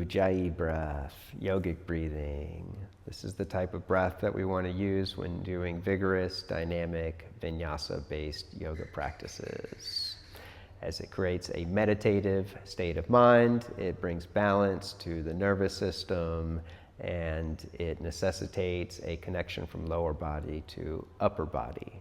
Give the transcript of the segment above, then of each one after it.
Ujjayi breath, yogic breathing. This is the type of breath that we want to use when doing vigorous, dynamic, vinyasa-based yoga practices. As it creates a meditative state of mind, it brings balance to the nervous system, and it necessitates a connection from lower body to upper body.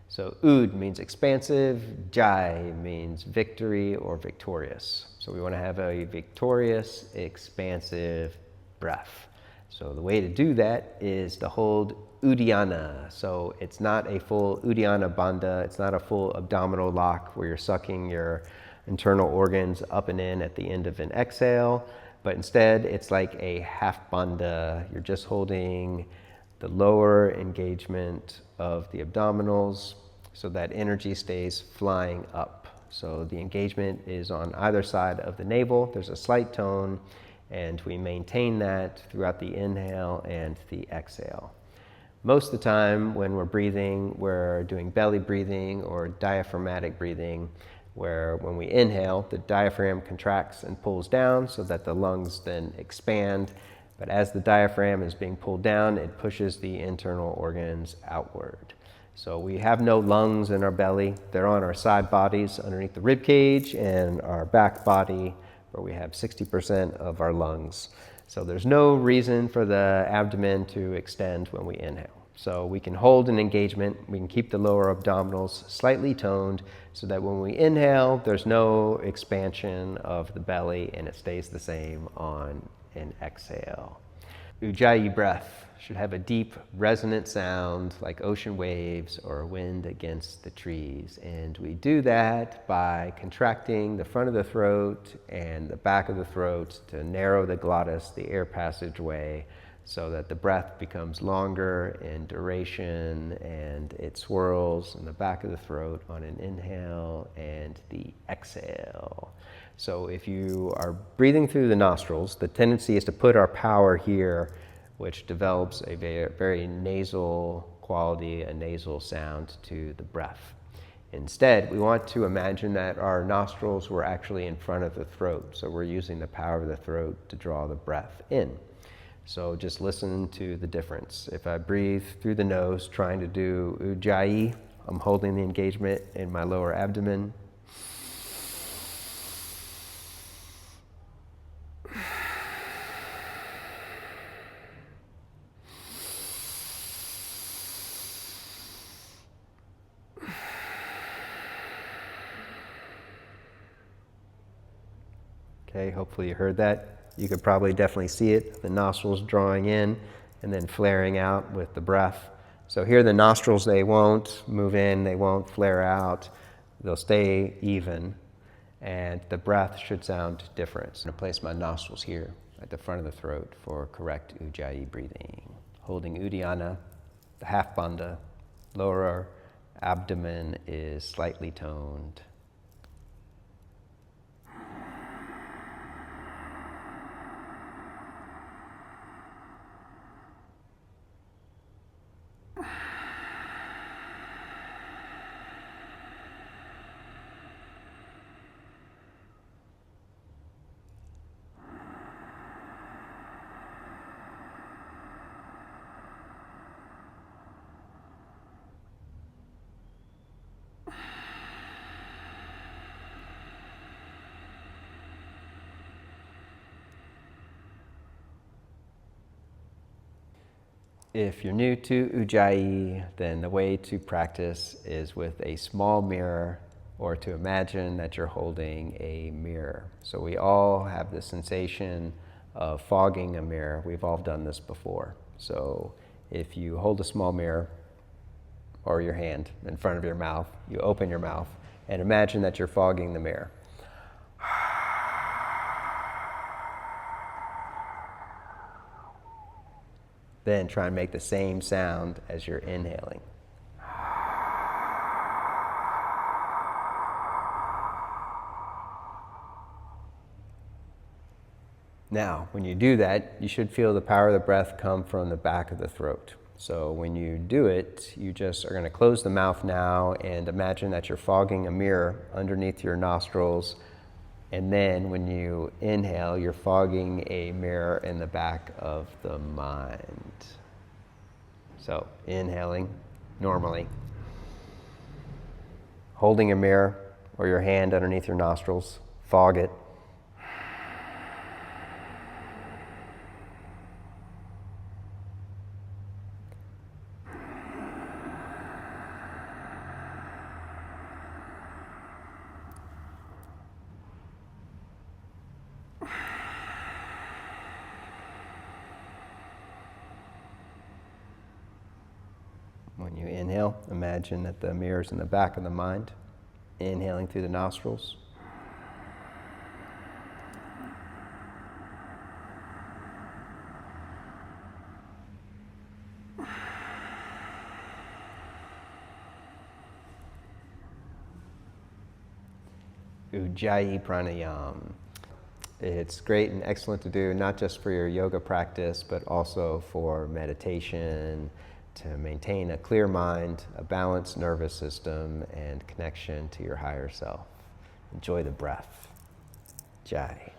So Ud means expansive, Jai means victory or victorious. So we want to have a victorious, expansive breath. So the way to do that is to hold Uddiyana. So it's not a full Uddiyana Bandha, it's not a full abdominal lock where you're sucking your internal organs up and in at the end of an exhale, but instead it's like a half Bandha. You're just holding the lower engagement of the abdominals so that energy stays flying up. So the engagement is on either side of the navel. There's a slight tone, and we maintain that throughout the inhale and the exhale. Most of the time when we're breathing, we're doing belly breathing or diaphragmatic breathing, where when we inhale, the diaphragm contracts and pulls down so that the lungs then expand. But as the diaphragm is being pulled down, it pushes the internal organs outward. So we have no lungs in our belly. They're on our side bodies underneath the rib cage and our back body, where we have 60% of our lungs. So there's no reason for the abdomen to extend when we inhale. So we can hold an engagement, we can keep the lower abdominals slightly toned so that when we inhale, there's no expansion of the belly and it stays the same on an exhale. Ujjayi breath should have a deep, resonant sound like ocean waves or wind against the trees. And we do that by contracting the front of the throat and the back of the throat to narrow the glottis, the air passageway, so that the breath becomes longer in duration and it swirls in the back of the throat on an inhale and the exhale. So if you are breathing through the nostrils, the tendency is to put our power here, which develops a very nasal quality, a nasal sound to the breath. Instead, we want to imagine that our nostrils were actually in front of the throat. So we're using the power of the throat to draw the breath in. So just listen to the difference. If I breathe through the nose, trying to do Ujjayi, I'm holding the engagement in my lower abdomen. Okay, hopefully you heard that. You could probably definitely see it, the nostrils drawing in and then flaring out with the breath. So here the nostrils, they won't move in, they won't flare out, they'll stay even, and the breath should sound different. So I'm going to place my nostrils here at the front of the throat for correct Ujjayi breathing. Holding Uddiyana, the half bandha, lower abdomen is slightly toned. If you're new to Ujjayi, then the way to practice is with a small mirror, or to imagine that you're holding a mirror. So we all have the sensation of fogging a mirror. We've all done this before. So if you hold a small mirror or your hand in front of your mouth, you open your mouth and imagine that you're fogging the mirror. Then try and make the same sound as you're inhaling. Now, when you do that, you should feel the power of the breath come from the back of the throat. So when you do it, you just are going to close the mouth now and imagine that you're fogging a mirror underneath your nostrils, And then when you inhale, you're fogging a mirror in the back of the mind. So inhaling normally, holding a mirror or your hand underneath your nostrils, fog it. When you inhale, imagine that the mirror's in the back of the mind. Inhaling through the nostrils. Ujjayi Pranayama. It's great and excellent to do, not just for your yoga practice, but also for meditation, to maintain a clear mind, a balanced nervous system, and connection to your higher self. Enjoy the breath. Jai.